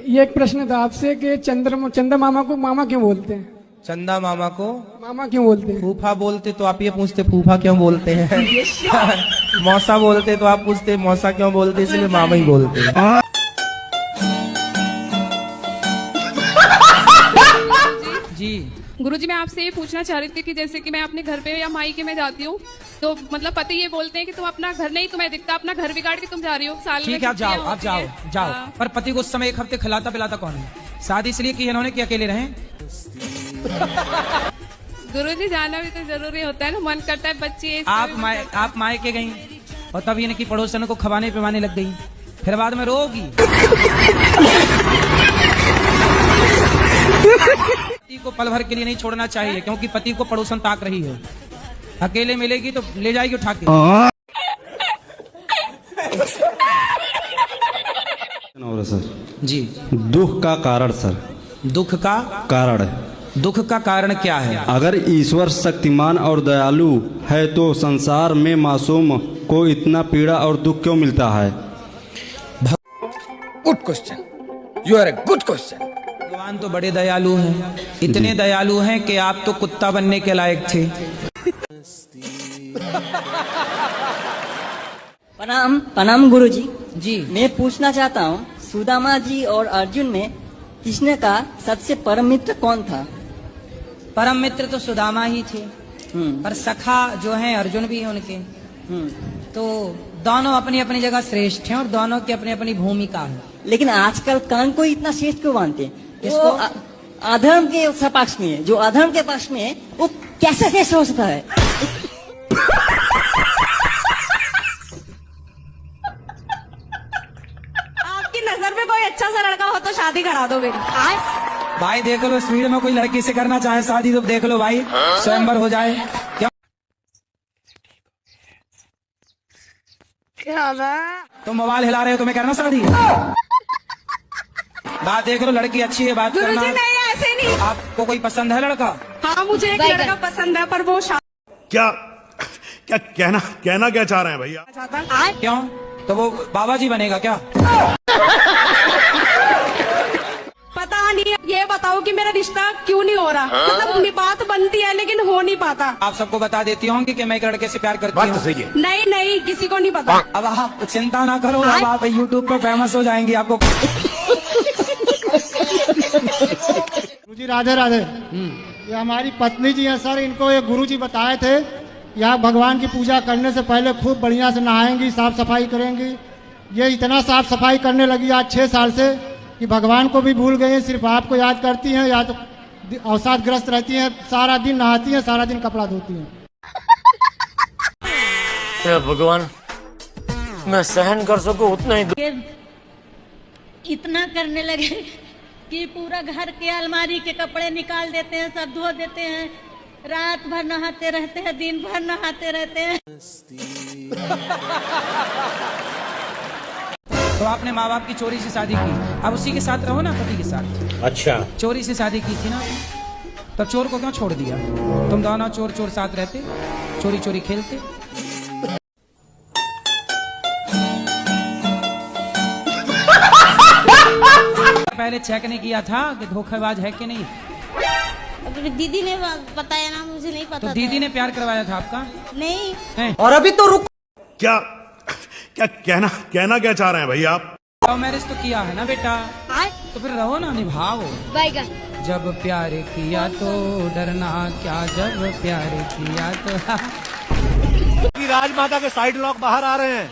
ये एक प्रश्न था आपसे कि चंदा मामा को मामा क्यों बोलते हैं? चंदा मामा को मामा क्यों बोलते हैं? फूफा बोलते तो आप ये पूछते फूफा क्यों बोलते हैं। मौसा बोलते तो आप पूछते मौसा क्यों बोलते, इसलिए मामा ही बोलते हैं। जी गुरुजी, मैं आपसे ये पूछना चाह रही थी कि जैसे कि मैं अपने घर पे या मायके में जाती हूँ तो मतलब पति ये बोलते हैं कि तुम अपना घर नहीं तुम्हें दिखता, अपना घर बिगाड़ के तुम जा रही हो। साल में ठीक है, आप जाओ। हाँ। पर पति को उस समय एक हफ्ते खिलाता पिलाता कौन है? शादी इसलिए की इन्होंने कि अकेले रहें। गुरुजी, जाना भी तो जरूरी होता है ना, मन करता है बच्चे। आप मायके गई और तब इनकी पड़ोसन को खवाने पिवाने लग गई, फिर बाद में रोगी। पति को पल भर के लिए नहीं छोड़ना चाहिए, क्योंकि पति को पड़ोसन ताक रही है। अकेले मिलेगी तो ले जाएगी उठा के। सर जी, दुख का कारण सर, दुख का कारण दुख का कारण क्या है? अगर ईश्वर शक्तिमान और दयालु है तो संसार में मासूम को इतना पीड़ा और दुख क्यों मिलता है? Good question, you are a good question. भगवान तो बड़े दयालु हैं, इतने दयालु हैं कि आप तो कुत्ता बनने के लायक थे। प्रणाम गुरुजी। जी, मैं पूछना चाहता हूँ, सुदामा जी और अर्जुन में कृष्ण का सबसे परम मित्र कौन था? परम मित्र तो सुदामा ही थे, पर सखा जो है अर्जुन भी है उनके। तो दोनों अपनी अपनी जगह श्रेष्ठ हैं और दोनों की अपनी अपनी भूमिका है। लेकिन आजकल कर्ण को इतना श्रेष्ठ क्यों मानते हैं? किसको? अधर्म के पक्ष में है, जो अधर्म के पक्ष में है वो कैसे श्रेष्ठ हो सकता है? आपकी नजर में कोई अच्छा सा लड़का हो तो शादी करा दो मेरी। भाई देख लो, स्पीड में कोई लड़की से करना चाहे शादी तो देख लो भाई, स्वयंवर हो जाए। क्या तुम मोबाइल हिला रहे हो, तुम्हें करना शादी? बात देख लो, लड़की अच्छी है, बात करना। नहीं, ऐसे नहीं। आपको कोई पसंद है लड़का? हाँ, मुझे एक लड़का पसंद है, पर वो क्या क्या कहना क्या चाह रहे हैं भैया? क्यों? तो वो बाबा जी बनेगा क्या? पता नहीं। ये बताओ कि मेरा रिश्ता क्यों नहीं हो रहा? मतलब बात बनती है लेकिन हो नहीं पाता। आप सबको बता देती होंगी कि मैं एक लड़के से प्यार करती हूँ। नहीं, किसी को नहीं पता। अब आप चिंता ना करो, अब आप यूट्यूब पे फेमस हो जाएंगी। आपको गुरुजी राधे राधे। ये हमारी पत्नी जी हैं सर, इनको ये गुरुजी बताए थे यहाँ भगवान की पूजा करने से पहले खूब बढ़िया से नहाएंगी, साफ सफाई करेंगी। ये इतना साफ सफाई करने लगी आज 6 साल से कि भगवान को भी भूल गई हैं, सिर्फ आपको याद करती हैं, या तो अवसादग्रस्त रहती हैं, सारा दिन नहाती हैं, सारा दिन कपड़ा धोती हैं। भगवान, मैं सहन कर सकूं उतना ही। इतना करने लगे कि पूरा घर के अलमारी के कपड़े निकाल देते हैं, सब धो देते हैं, रात भर नहाते रहते हैं, दिन भर नहाते रहते हैं। तो आपने माँ बाप की चोरी से शादी की, अब उसी के साथ रहो ना, पति के साथ। अच्छा, चोरी से शादी की थी ना, तब चोर को क्यों छोड़ दिया? तुम दोनों चोर साथ रहते, चोरी चोरी खेलते। पहले चेक नहीं किया था कि धोखेबाज है कि नहीं? दीदी ने बताया ना, मुझे नहीं पता। तो दीदी ने प्यार करवाया था आपका? नहीं है? और अभी तो रुक। क्या कहना क्या चाह रहे हैं भैया आप? लव मैरिज तो किया है ना बेटा, तो फिर रहो ना, निभाओ। जब प्यार किया तो डरना क्या, जब प्यार किया तो। राजमाता के साइड लॉक बाहर आ रहे हैं।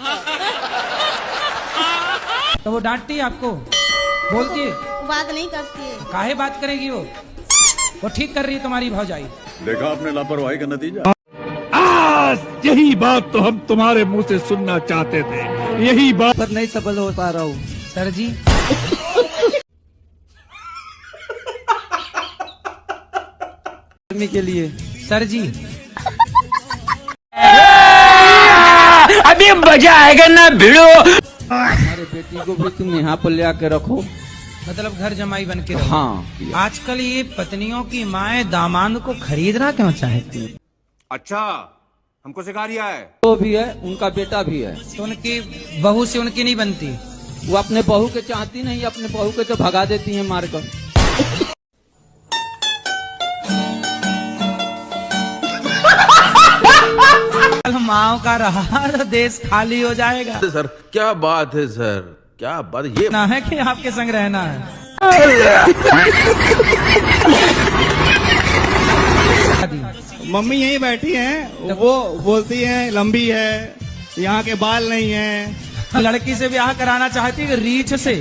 तो वो डांटती है आपको, बोलती है? बात नहीं करती है। काहे बात करेगी वो ठीक कर रही है तुम्हारी भौजाई। देखा आपने लापरवाही का नतीजा। यही बात तो हम तुम्हारे मुंह से सुनना चाहते थे, यही बात पर नहीं सफल हो पा रहा हूँ सर जी। के लिए सर जी अभी मजा आएगा ना भिड़ो। हमारे बेटी को भी तुम यहाँ पर ले आके रखो, मतलब घर जमाई बन के रहो। हाँ। आजकल ये पत्नियों की माएं दामाद को खरीदना क्यों चाहती है? अच्छा, हमको सिखा रिया है। वो भी है, उनका बेटा भी है, तो उनकी बहू से उनकी नहीं बनती, वो अपने बहू के चाहती नहीं, अपने बहू के तो भगा देती हैं मारकर। माओ का रहा तो देश खाली हो जाएगा। सर क्या बात है सर, क्या बात ये ना है कि आपके संग रहना है। मम्मी यहीं बैठी हैं, वो बोलती हैं लंबी है, यहाँ के बाल नहीं है। लड़की से ब्याह कराना चाहती है रीछ से।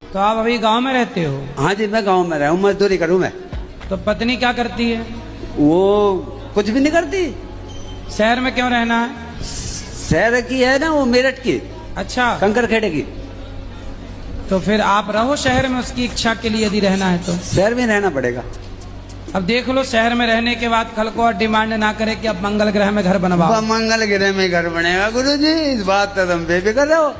तो आप अभी गांव में रहते हो? हाँ जी, मैं गांव में रहूं, मजदूरी करूं मैं। तो पत्नी क्या करती है? वो कुछ भी नहीं करती। शहर में क्यों रहना है? शहर की है ना, वो मेरठ की। अच्छा, कंकर खेड़े की। तो फिर आप रहो शहर में, उसकी इच्छा के लिए यदि रहना है तो शहर में रहना पड़ेगा। अब देख लो, शहर में रहने के बाद कल को और डिमांड ना करे कि अब मंगल ग्रह में घर बनवाओ। मंगल ग्रह में घर बनेगा गुरुजी, इस बात का तुम बेफिक्र रहो।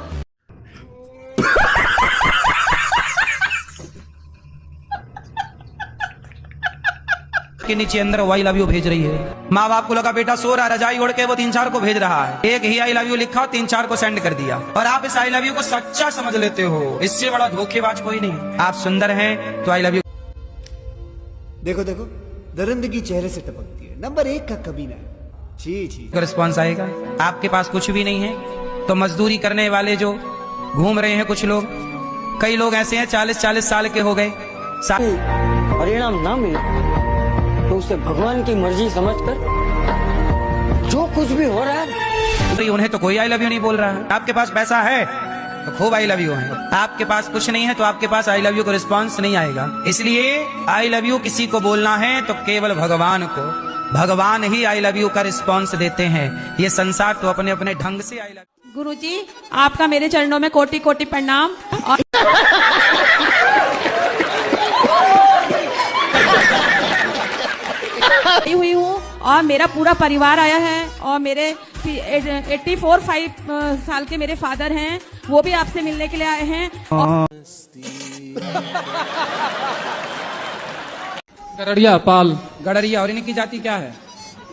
के नीचे अंदर वो आई लव यू भेज रही है। माँ बाप को लगा बेटा सो रहा, रजाई ओढ़ के वो 3-4 को भेज रहा है। एक ही आई लव यू लिखा और 3-4 को सेंड कर दिया, और आप इस आई लव यू को सच्चा समझ लेते हो। इससे बड़ा धोखेबाज कोई नहीं। आप सुंदर हैं तो आई लव यू। देखो देखो, दरिंदगी चेहरे से टपकती है, नंबर 1 का कमीना। जी जी, रिस्पॉन्स आएगा। आपके पास कुछ भी नहीं है तो मजदूरी करने वाले जो घूम रहे हैं, कुछ लोग, कई लोग ऐसे हैं 40-40 साल के हो गए, परिणाम ना मिले तो उसे भगवान की मर्जी समझकर जो कुछ भी हो रहा है, तो उन्हें तो कोई आई लव यू नहीं बोल रहा है। आपके पास पैसा है तो खूब आई लव यू है, आपके पास कुछ नहीं है तो आपके पास आई लव यू को रिस्पॉन्स नहीं आएगा। इसलिए आई लव यू किसी को बोलना है तो केवल भगवान को, भगवान ही आई लव यू का रिस्पॉन्स देते हैं। ये संसार तो अपने अपने ढंग से आई लव। गुरुजी, आपका मेरे चरणों में कोटि कोटि प्रणाम। हुई हूँ और मेरा पूरा परिवार आया है, और मेरे 84 साल के मेरे फादर हैं, वो भी आपसे मिलने के लिए आए हैं। गड़रिया पाल। गड़रिया, और इनकी जाति क्या है?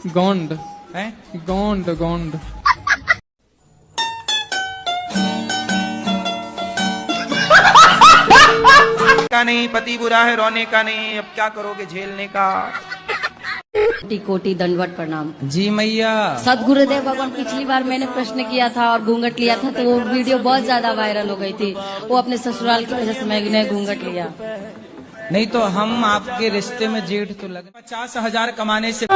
गोंड है? गोंड गोंड। का नहीं, पति बुरा है रोने का नहीं, अब क्या करोगे झेलने का। कोटि कोटि दंडवत प्रणाम। जी मैया। सदगुरुदेव भगवान, पिछली बार मैंने प्रश्न किया था और घूंघट लिया था, तो वो वीडियो बहुत ज्यादा वायरल हो गई थी। वो अपने ससुराल की वजह से मैंने घूंघट लिया। नहीं तो हम आपके रिश्ते में जेठ तो लगे। 50,000 कमाने से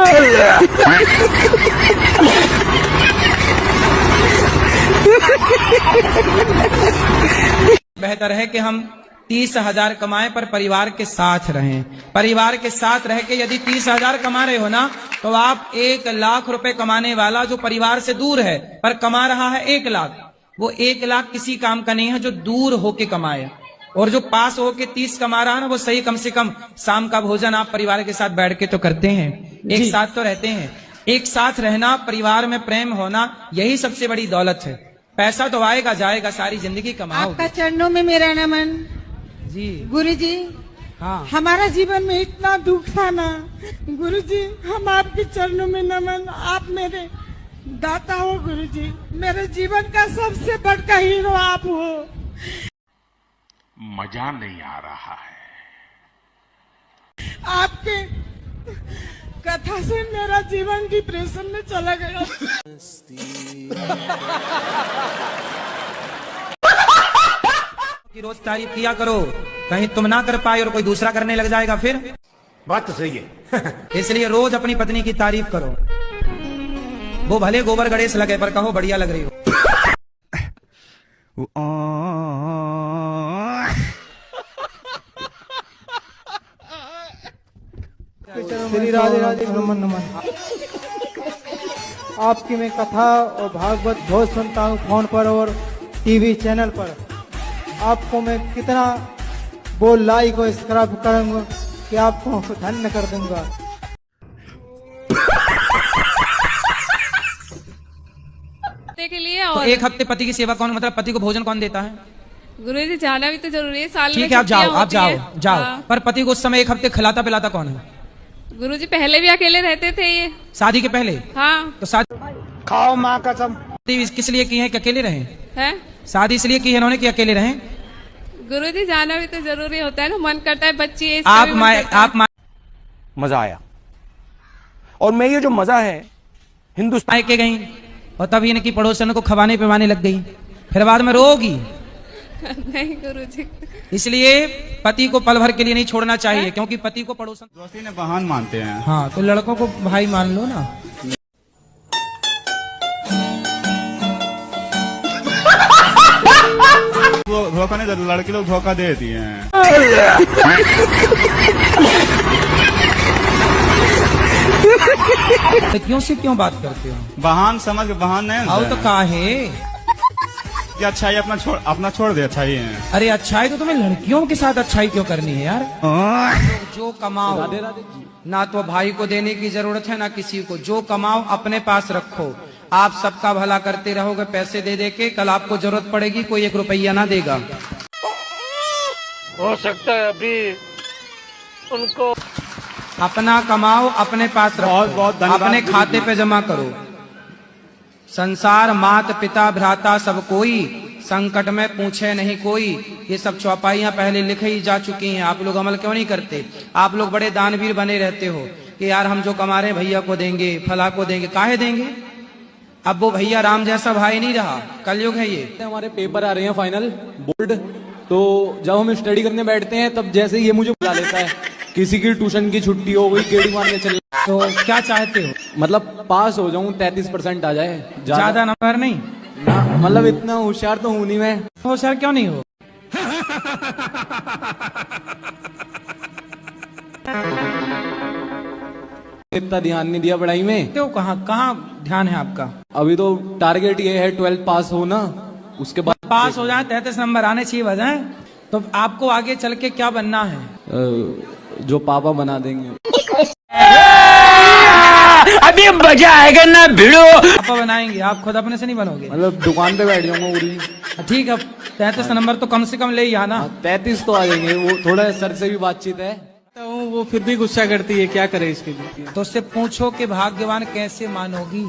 बेहतर है कि हम 30,000 कमाएं पर परिवार के साथ रहें। परिवार के साथ रह के यदि 30,000 कमा रहे हो ना, तो आप 1 लाख रुपए कमाने वाला जो परिवार से दूर है पर कमा रहा है 1 लाख, वो 1 लाख किसी काम का नहीं है जो दूर होके कमाए। और जो पास होके 30 कमा रहा है ना, वो सही कम से कम शाम का भोजन आप परिवार के साथ बैठ के तो करते हैं, एक साथ तो रहते हैं। एक साथ रहना, परिवार में प्रेम होना, यही सबसे बड़ी दौलत है। पैसा तो आएगा जाएगा, सारी जिंदगी कमाओ। आपका चरणों में मेरा नमन। जी गुरुजी, हाँ, हमारा जीवन में इतना दुख था ना गुरुजी, हम आपके चरणों में नमन। आप मेरे दाता हो गुरुजी, मेरे जीवन का सबसे बड़ा हीरो आप हो। मजा नहीं आ रहा है। आपके कथा से मेरा जीवन डिप्रेशन में चला गया। रोज तारीफ किया करो, कहीं तुम ना कर पाए और कोई दूसरा करने लग जाएगा फिर। बात तो सही है। इसलिए रोज अपनी पत्नी की तारीफ करो, वो भले गोबर गणेश लगे पर कहो बढ़िया लग रही हो। श्री राधे राधे, नमन नमन। आपकी मैं कथा और भागवत बहुत सुनता हूँ फोन पर और टीवी चैनल पर। आपको मैं कितना वो लाइक और सब्सक्राइब करूंगा कि आपको धन्य कर दूंगा। के लिए तो और 1 हफ्ते पति की सेवा कौन, मतलब पति को भोजन कौन देता है? गुरुजी, जाना भी तो जरूरी है, साल में ठीक है, आप जाओ, छुट्टियां आप जाओ, होती है। जाओ। हाँ। पर पति को उस समय 1 हफ्ते खिलाता पिलाता कौन है? गुरुजी, पहले भी अकेले रहते थे ये। शादी के पहले? हाँ। तो शादी खाओ माँ कसम। किस लिए की है कि अकेले रहे? है शादी इसलिए की है इन्होंने कि अकेले रहे? गुरुजी जाना भी तो जरूरी होता है ना, मन करता है बच्ची आप मजा आया। और मैं ये जो मजा है हिंदुस्तान के गई और तभी इनकी पड़ोसन को खवाने पिवाने लग गई, फिर बाद में रोगी। नहीं गुरुजी, इसलिए पति को पल भर के लिए नहीं छोड़ना चाहिए, क्योंकि पति को पड़ोसन दोस्ती ने बहान मानते हैं। हाँ, तो लड़कों को भाई मान लो ना। वो धोखा नहीं, लड़की लोग धोखा देती हैं। लड़कियों से क्यों बात करते हो? बहान समझ, बहान नहीं। आओ तो काहे कि अच्छाई अपना छोड़ दे, अच्छाई है। अरे अच्छाई तो तुम्हें लड़कियों के साथ अच्छाई क्यों करनी है यार? जो कमाओ, ना तो भाई को देने की जरूरत है ना किसी को। जो कमाओ अपने पास रखो। आप सबका भला करते रहोगे पैसे दे दे के, कल आपको जरूरत पड़ेगी कोई 1 रुपया ना देगा। हो सकता है अभी उनको अपना कमाओ अपने पास रखो, बहुत धन्यवाद। अपने खाते पे जमा करो। संसार मात पिता भ्राता सब कोई, संकट में पूछे नहीं कोई। ये सब चौपाइयां पहले लिखी जा चुकी हैं, आप लोग अमल क्यों नहीं करते? आप लोग बड़े दानवीर बने रहते हो कि यार हम जो कमा रहे हैं भैया को देंगे, फला को देंगे। काहे देंगे? अब वो भैया राम जैसा भाई नहीं रहा, कलयुग है ये। हमारे पेपर आ रहे हैं फाइनल बोर्ड, तो जब हम स्टडी करने बैठते हैं तब जैसे ये मुझे बुला लेता है, किसी की ट्यूशन की छुट्टी हो गई, केड़ी मारने चल। तो क्या चाहते हो? मतलब पास हो जाऊं, 33% आ जाए। ज्यादा नंबर नहीं? मतलब इतना होशियार तो हूं नहीं मैं। होशियार क्यों नहीं हो? इतना ध्यान नहीं दिया पढ़ाई में। क्यों? कहाँ ध्यान है आपका? अभी तो टारगेट ये है 12 पास होना, उसके बाद पास हो जाए, 33 नंबर आने चाहिए बजाय। तो आपको आगे चल के क्या बनना है? जो पापा बना देंगे। अभी मजा आएगा ना भिड़ो। पापा बनाएंगे, आप खुद अपने से नहीं बनोगे। मतलब दुकान पे बैठ जाऊंगा पूरी। ठीक है, 33 नंबर तो कम से कम ले ही आना। 33 तो आ जाएंगे। वो थोड़ा सर से भी बातचीत है, तो वो फिर भी गुस्सा करती है, क्या करे इसके लिए? तो उससे पूछो कि भाग्यवान कैसे मानोगी?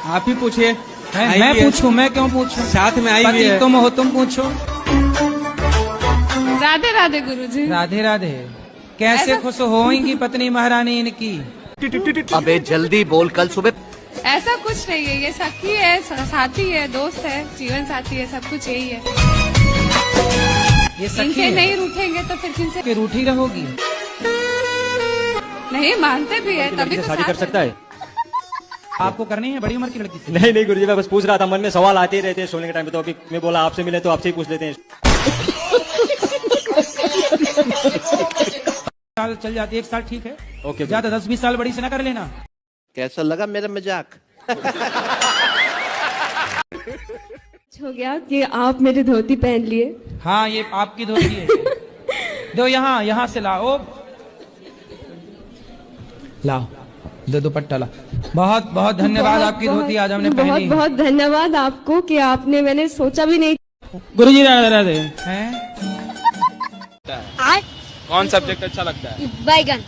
आप ही पूछिए। मैं पूछूं? मैं क्यों पूछूं? साथ में आई भी है। तुम हो, तुम पूछो। राधे राधे गुरुजी। राधे राधे। कैसे खुश होंगी पत्नी महारानी इनकी? अबे जल्दी बोल, कल सुबह। ऐसा कुछ नहीं है, ये सखी है, साथी है, दोस्त है, जीवन साथी है, सब कुछ यही है। ये सखी इनसे है? नहीं रूठेंगे तो फिर किनसे? कि रूठी रहोगी? नहीं मानते भी है, तभी तो शादी कर सकता है। आपको करनी है बड़ी उम्र की लड़की से? नहीं नहीं गुरुजी, मैं बस पूछ रहा था, मन में सवाल आते ही रहते हैं सोने के टाइम पे, तो अभी मैं बोला आपसे मिले तो आपसे ही पूछ लेते हैं। साल चल जाती है, 1 साल ठीक है। ओके, ज्यादा 10-20 साल बड़ी से ना कर लेना। कैसा लगा मेरा मजाक? हो गया कि आप मेरी धोती पहन लिए। हाँ, ये आपकी धोती है। दो, यहाँ से लाओ, लाओ, दो दुपट्टा ला। बहुत बहुत धन्यवाद, आपकी धोती आज हमने पहनी। बहुत बहुत धन्यवाद आपको कि आपने, मैंने सोचा भी नहीं। गुरुजी राधे राधे। हैं? कौन सब्जेक्ट अच्छा लगता है? बैगन।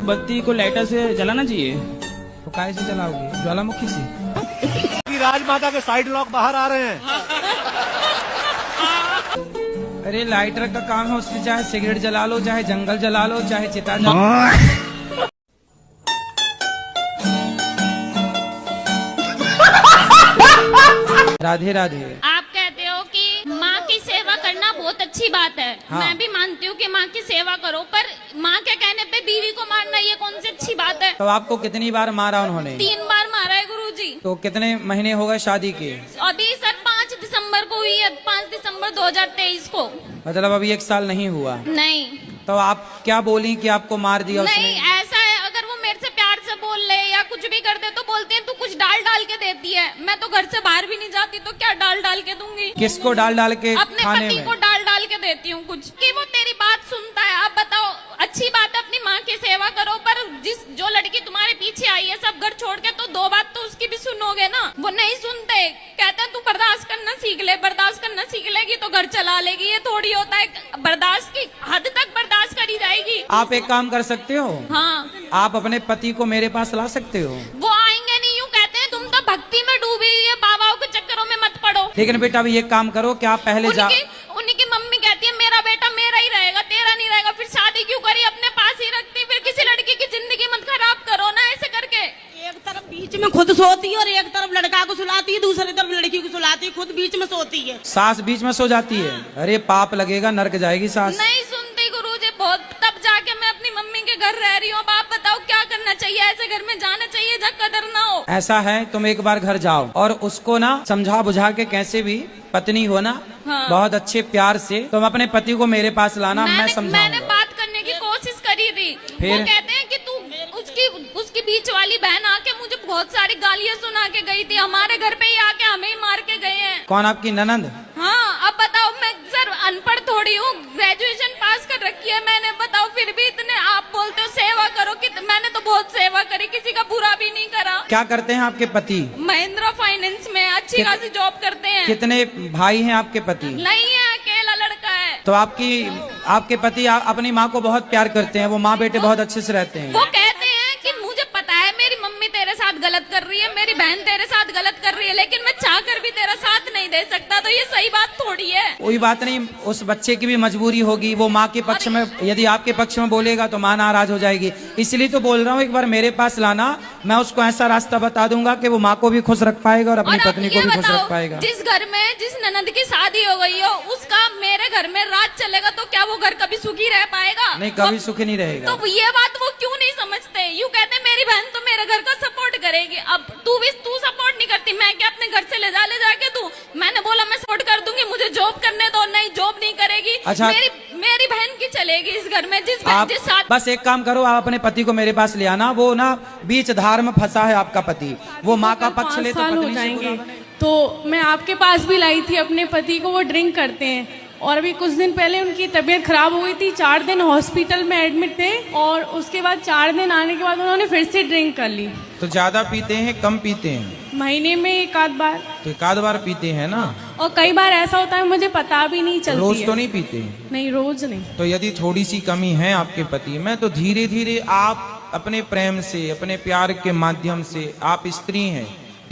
बत्ती को लाइटर से जलाना चाहिए। तो काय से जलाओगे? ज्वालामुखी से? राजमाता के साइड लॉक बाहर आ रहे हैं। अरे लाइटर का काम है, उससे चाहे सिगरेट जला लो, चाहे जंगल जला लो, चाहे चिता जला लो। राधे राधे। आप कहते हो कि माँ की सेवा करना बहुत अच्छी बात है। हाँ। मैं भी मानती हूँ कि माँ की सेवा करो, पर माँ के कहने पे बीवी को मारना ये कौन सी अच्छी बात है? तो आपको कितनी बार मारा उन्होंने? 3 बार मारा है गुरुजी। तो कितने महीने हो गए शादी के? अभी सर 5 दिसंबर को हुई है, 5 दिसंबर 2023 को। मतलब अभी 1 साल नहीं हुआ? नहीं। तो आप क्या बोली कि आपको मार दिया उसने? नहीं, ऐसा है, अगर वो मेरे से प्यार से बोल ले या कुछ भी कर दे तो बोलते हैं तू कुछ डाल डाल के देती है। मैं तो घर से बाहर भी नहीं जाती, तो क्या डाल डाल के दूंगी? किसको डाल डाल के? अपने खाने पति में? को डाल डाल के देती हूँ कुछ, कि वो तेरी बात सुनता है। आप बताओ, अच्छी बात है अपनी माँ की सेवा करो, पर जो लड़की तुम्हारे पीछे आई है सब घर छोड़ के, तो 2 बात तो उसकी भी सुनोगे ना। वो नहीं सुनते, कहते हैं तू बर्दाश्त करना सीख ले, बर्दाश्त करना सीख लेगी तो घर चला लेगी। ये थोड़ी होता है, बर्दाश्त की हद तक बर्दाश्त करी जाएगी। आप एक काम कर सकते हो। हाँ, आप अपने पति को मेरे पास ला सकते हो। वो आएंगे नहीं, यूँ कहते हैं तुम लेकिन बेटा अभी एक काम करो कि आप पहले जा उन्हीं की मम्मी कहती है मेरा बेटा मेरा ही रहेगा, तेरा नहीं रहेगा। फिर शादी क्यों करी, अपने पास ही रखती। फिर किसी लड़की की जिंदगी मत खराब करो ना ऐसे करके। एक तरफ बीच में खुद सोती है और एक तरफ लड़का को सुलाती है, दूसरी तरफ लड़की को सुलाती है, खुद बीच में सोती है। सास बीच में सो जाती है। अरे पाप लगेगा, नरक जाएगी सास। नहीं सुनती गुरुजी, बहुत तब जाके मैं अपनी मम्मी के घर रह रही हूँ। अब आप बताओ क्या करना चाहिए, ऐसे घर में जाना चाहिए जहाँ कदर ना हो। ऐसा है तुम एक बार घर जाओ और उसको ना समझा बुझा के, कैसे भी पत्नी हो ना, हाँ। बहुत अच्छे प्यार से तुम अपने पति को मेरे पास लाना, मैं मैंने समझाऊंगा। बात करने की कोशिश करी थी। फिर? वो कहते हैं कि तू उसकी बीच वाली बहन आके मुझे बहुत सारी गालियां सुना के गई थी। हमारे घर पे ही आके हमें ही मार के गए हैं। कौन, आपकी ननंद? हाँ, अब बताओ, मैं सर अनपढ़ थोड़ी हूँ, ग्रेजुएशन पास कर रखी है मैंने। बताओ फिर भी इतने आप बोलते हो सेवा करो कि मैंने तो बहुत सेवा करी, किसी का बुरा भी नहीं करा। क्या करते हैं आपके पति? महिंद्रा फाइनेंस में अच्छी खासी जॉब करते हैं। कितने भाई हैं आपके पति? नहीं है, अकेला लड़का है। तो आपके पति अपनी माँ को बहुत प्यार करते हैं, वो माँ बेटे बहुत अच्छे से रहते हैं। वो कहते हैं कि मुझे पता है मेरी मम्मी तेरे साथ गलत कर रही है, मेरी बहन तेरे साथ गलत कर रही है, लेकिन मैं चाह कर भी तेरा साथ नहीं दे सकता। तो ये सही बात थोड़ी है। कोई बात नहीं, उस बच्चे की भी मजबूरी होगी। वो माँ के पक्ष में, यदि आपके पक्ष में बोलेगा तो माँ नाराज हो जाएगी। इसलिए तो बोल रहा हूँ, एक बार मेरे पास लाना, मैं उसको ऐसा रास्ता बता दूंगा कि वो माँ को भी खुश रख पाएगा और अपनी पत्नी को भी खुश रख पाएगा। जिस घर में जिस ननद की शादी हो गई हो, उसका मेरे घर में राज चलेगा तो क्या वो घर कभी सुखी रह पाएगा? नहीं, कभी सुखी नहीं रहेगा। तो ये बात वो क्यों नहीं समझते? यूँ कहते मेरी बहन तो मेरे घर का सपोर्ट करेगी। अब तू सपोर्ट नहीं करती, मैं क्या अपने घर से ले जाके तू? मैंने बोला मैं सपोर्ट कर दूंगी, मुझे जॉब करने दो। नहीं, जॉब नहीं करेगी। अच्छा, मेरी बहन की चलेगी इस घर में, जिस साथ। बस एक काम करो, आप अपने पति को मेरे पास ले आना। वो ना बीच धार में फंसा है आपका पति, वो माँ का पक्ष ले तो पत्नी से बुरा बने। तो मैं आपके पास भी लाई थी अपने पति को, वो ड्रिंक करते हैं और अभी कुछ दिन पहले उनकी तबीयत खराब हो गई थी। 4 दिन हॉस्पिटल में एडमिट थे और उसके बाद 4 दिन आने के बाद उन्होंने फिर से ड्रिंक कर ली। तो ज्यादा पीते हैं, कम पीते हैं? महीने में एक आध बार। तो एक आध बार पीते हैं ना? और कई बार ऐसा होता है मुझे पता भी नहीं चलती। रोज तो नहीं पीते? नहीं, रोज नहीं। तो यदि थोड़ी सी कमी है आपके पति में, तो धीरे धीरे आप अपने प्रेम से, अपने प्यार के माध्यम से, आप स्त्री हैं,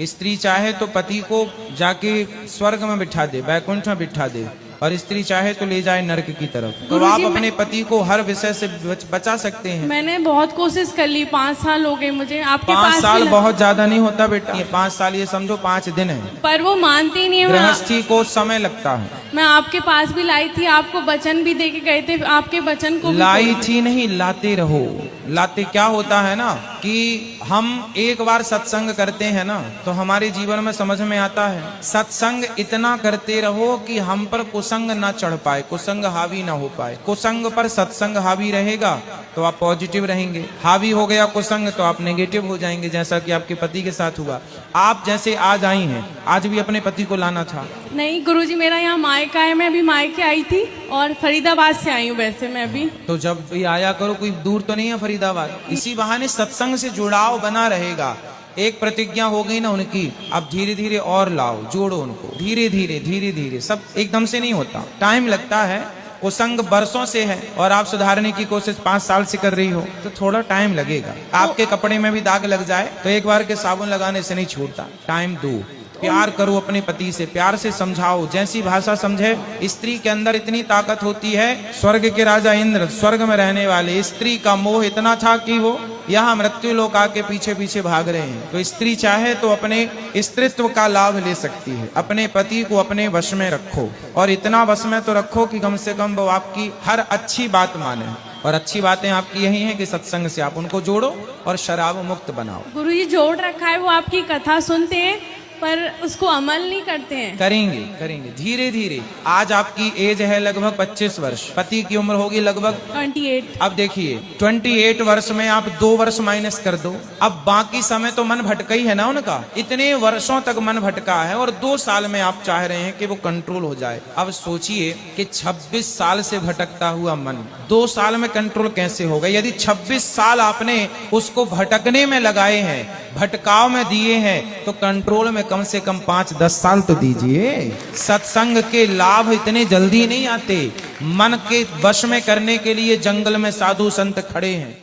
स्त्री चाहे तो पति को जाके स्वर्ग में बिठा दे, वैकुंठ में बिठा दे, और स्त्री चाहे तो ले जाए नरक की तरफ। तो आप अपने पति को हर विषय से बचा सकते हैं। मैंने बहुत कोशिश कर ली, 5 साल हो गए मुझे आपके 5 साल बहुत ज्यादा नहीं होता बेटा, ये 5 साल ये समझो 5 दिन है। पर वो मानती नहीं है। गृहस्थी को समय लगता है। मैं आपके पास भी लाई थी, आपको वचन भी दे के गए थे, आपके वचन को लाई थी नहीं, लाते रहो। लाते क्या होता है ना कि हम एक बार सत्संग करते हैं ना, तो हमारे जीवन में समझ में आता है, सत्संग इतना करते रहो कि हम पर कुसंग ना चढ़ पाए, कुसंग हावी ना हो पाए। कुसंग पर सत्संग हावी रहेगा तो आप पॉजिटिव रहेंगे, हावी हो गया कुसंग तो आप नेगेटिव हो जाएंगे, जैसा कि आपके पति के साथ हुआ। आप जैसे आज आई हैं, आज भी अपने पति को लाना था। नहीं गुरुजी, मेरा यहाँ मायका है, मैं अभी मायके आई थी और फरीदाबाद से आई हूँ वैसे मैं अभी। तो जब भी आया करो, कोई दूर तो नहीं है फरीदाबाद, इसी बहाने सत्संग से जुड़ाव बना रहेगा। एक प्रतिज्ञा हो गई ना उनकी, अब धीरे धीरे और लाओ, जोड़ो उनको, धीरे धीरे धीरे धीरे, सब एकदम से नहीं होता, टाइम लगता है। कुसंग बरसों से है और आप सुधारने की कोशिश 5 साल से कर रही हो, तो थोड़ा टाइम लगेगा। आपके कपड़े में भी दाग लग जाए तो एक बार के साबुन लगाने से नहीं छूटता, टाइम दो। प्यार करो अपने पति से, प्यार से समझाओ, जैसी भाषा समझे। स्त्री के अंदर इतनी ताकत होती है, स्वर्ग के राजा इंद्र, स्वर्ग में रहने वाले, स्त्री का मोह इतना था कि वो यहाँ मृत्यु लोक आके पीछे पीछे भाग रहे हैं। तो स्त्री चाहे तो अपने स्त्रीत्व का लाभ ले सकती है। अपने पति को अपने वश में रखो, और इतना वश में तो रखो कि कम से कम वो आपकी हर अच्छी बात माने। और अच्छी बातें आपकी यही हैं कि सत्संग से आप उनको जोड़ो और शराब मुक्त बनाओ। गुरुजी जोड़ रखा है, वो आपकी कथा सुनते हैं पर उसको अमल नहीं करते हैं। करेंगे करेंगे धीरे धीरे। आज आपकी एज है लगभग 25 वर्ष, पति की उम्र होगी लगभग 28। अब देखिए 28 वर्ष में आप 2 वर्ष माइनस कर दो, अब बाकी समय तो मन भटका ही है ना उनका, इतने वर्षों तक मन भटका है और 2 साल में आप चाह रहे हैं कि वो कंट्रोल हो जाए। अब सोचिए कि 26 साल से भटकता हुआ मन 2 साल में कंट्रोल कैसे होगा? यदि 26 साल आपने उसको भटकने में लगाए हैं, भटकाव में दिए हैं, तो कंट्रोल में कम से कम 5-10 साल तो दीजिए। सत्संग के लाभ इतने जल्दी नहीं आते, मन के वश में करने के लिए जंगल में साधु संत खड़े हैं।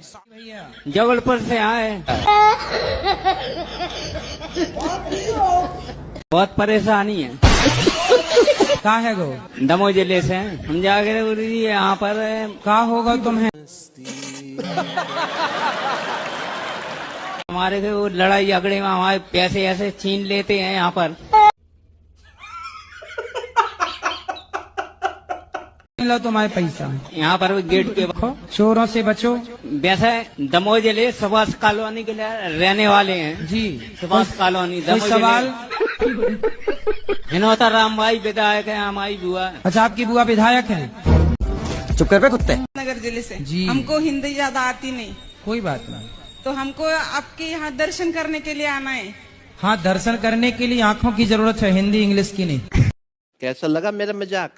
जबलपुर से आए, बहुत परेशानी है। कहाँ है गो? दमोह जिले से हम जाके गुरु जी यहाँ पर कहाँ होगा तुम्हें? हमारे के वो लड़ाई झगड़े में हमारे पैसे ऐसे छीन लेते हैं यहाँ पर। लो तुम्हारे पैसा यहाँ पर गेट पे चोरों से बचो। वैसे दमोह जिले सुभाष कॉलोनी के लिए रहने वाले हैं जी। सुभाष कॉलोनी कोई दमोह सवाल? हिनोता राम भाई विधायक है हमारी बुआ। अच्छा, आपकी बुआ विधायक है? चुप कर पे कुत्ते। नगर जिले से जी। हमको हिंदी ज्यादा आती नहीं, कोई बात नहीं। तो हमको आपके यहाँ दर्शन करने के लिए आना है। हाँ, दर्शन करने के लिए आंखों की जरूरत है, हिंदी इंग्लिश की नहीं। कैसा लगा मेरा मजाक?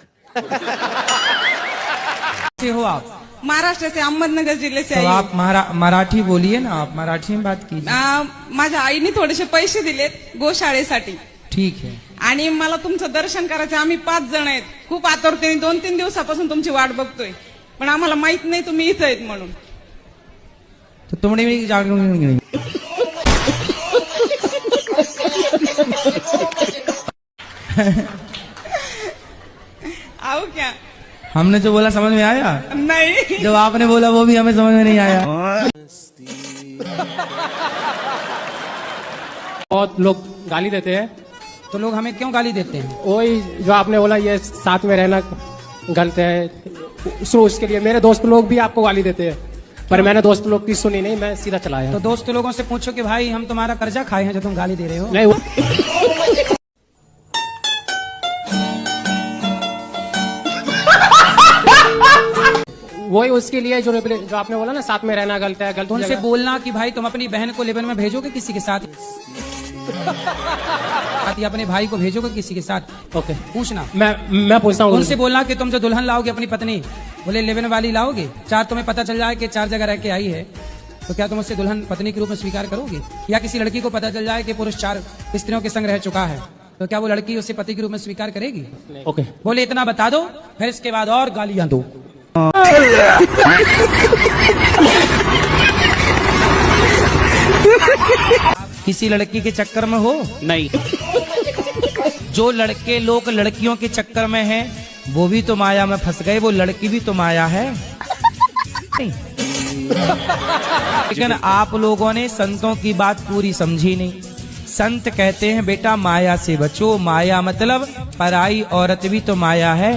से हो आप? महाराष्ट्र से, अहमदनगर जिल्हे से तो आई आप मराठी बोलिए ना, आप मराठी में बात कीजिए। माझ्या आईने थोडेसे पैसे दिलेत गोशाळेसाठी ठीक है। आणि मला तुमचं दर्शन करायचं। आम्ही 5 जण आहेत, खूप आतुरतेने 2-3 दिवसापासून तुमची वाट बघतोय, पण आम्हाला माहित नाही तुम्ही इथं आहेत म्हणून। तो तुमने भी जागरूक आओ क्या? हमने जो बोला समझ में आया? नहीं। जो आपने बोला वो भी हमें समझ में नहीं आया। बहुत लोग गाली देते हैं। तो लोग हमें क्यों गाली देते हैं? वही जो आपने बोला, ये साथ में रहना गलत है, सो उसके लिए मेरे दोस्त लोग भी आपको गाली देते हैं, पर मैंने दोस्त लोग की सुनी नहीं, मैं सीधा चला आया। तो दोस्त लोगों से पूछो कि भाई हम तुम्हारा कर्जा खाए हैं जो तुम गाली दे रहे हो। नहीं, वही उसके लिए जो आपने बोला ना, साथ में रहना गलत है, गलत। तो उनसे बोलना कि भाई तुम अपनी बहन को लेबन में भेजोगे किसी के साथ, या अपने भाई को भेजोगे किसी के साथ? ओके, पूछना। मैं पूछता हूँ उनसे बोलना कि तुम जो दुल्हन लाओगे अपनी पत्नी, बोले लेबन वाली लाओगे, 4 तुम्हें पता चल जाए कि 4 जगह रह के आई है, तो क्या तुम उससे दुल्हन पत्नी के रूप में स्वीकार करोगे? या किसी लड़की को पता चल जाए कि पुरुष 4 स्त्रियों के संग रह चुका है, तो क्या वो लड़की उसे पति के रूप में स्वीकार करेगी? ओके, बोले इतना बता दो, फिर इसके बाद और गालियां दो। किसी लड़की के चक्कर में हो? नहीं। जो लड़के लोग लड़कियों के चक्कर में हैं, वो भी तो माया में फंस गए, वो लड़की भी तो माया है। नहीं। लेकिन आप लोगों ने संतों की बात पूरी समझी नहीं। संत कहते हैं बेटा माया से बचो, माया मतलब पराई औरत भी तो माया है।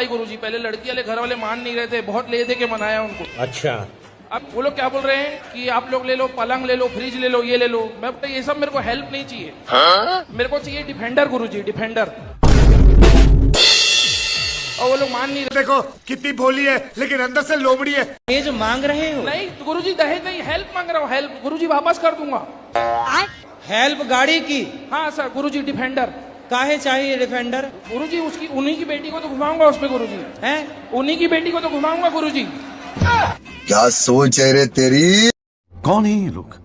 गुरुजी पहले लड़की वाले घर वाले मान नहीं रहे थे, बहुत ले दे के मनाया उनको। अच्छा, अब वो लोग क्या बोल रहे हैं कि आप लोग ले लो, पलंग ले लो, फ्रिज ले लो, ये ले लो। मैं बोलता ये सब मेरे को हेल्प नहीं चाहिए। मेरे को चाहिए डिफेंडर गुरुजी, डिफेंडर। और वो लोग मान नहीं रहे। देखो कितनी भोली है, लेकिन अंदर से लोमड़ी है। ये जो मांग रहे हो? नहीं गुरुजी, दहेज नहीं, हेल्प मांग रहा हूँ, हेल्प। गुरुजी वापस कर दूंगा। हेल्प गाड़ी की? हाँ सर गुरुजी, डिफेंडर। काहे चाहिए डिफेंडर? गुरुजी उसकी उन्हीं की बेटी को तो घुमाऊंगा उसमें गुरुजी। हैं? उन्हीं की बेटी को तो घुमाऊंगा गुरुजी। क्या सोच है रे तेरी? कौन है ये लोग?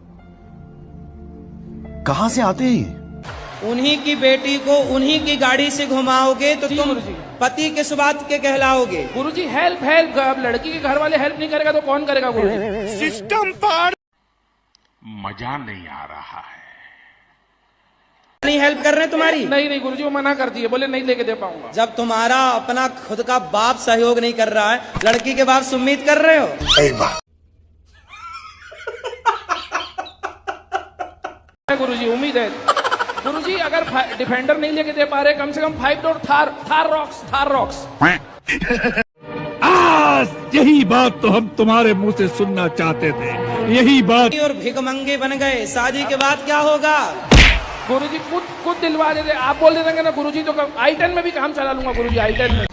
कहाँ से आते हैं? उन्हीं की बेटी को उन्हीं की गाड़ी से घुमाओगे तो तुम पति के सुबात के कहलाओगे। गुरुजी हेल्प हेल्प। अब लड़की के घर वाले हेल्प नहीं करेगा तो कौन करेगा गुरुजी? सिस्टम पर मजा नहीं आ रहा है। नहीं हेल्प कर रहे तुम्हारी? नहीं गुरुजी, वो मना कर दिए, बोले नहीं लेके दे पाऊंगा। जब तुम्हारा अपना खुद का बाप सहयोग नहीं कर रहा है, लड़की के बाप से उम्मीद कर रहे हो? गुरुजी उम्मीद है। गुरुजी अगर डिफेंडर नहीं लेके दे पा रहे, कम से कम 5 डोर थार रॉक्स। आज यही बात तो हम तुम्हारे मुंह से सुनना चाहते थे, यही बात। और भिखमंगे बन गए, शादी के बाद क्या होगा? गुरुजी खुद दिलवा देते। आप बोल देंगे ना गुरुजी तो I-10 में भी काम चला लूंगा गुरुजी, I-10 में।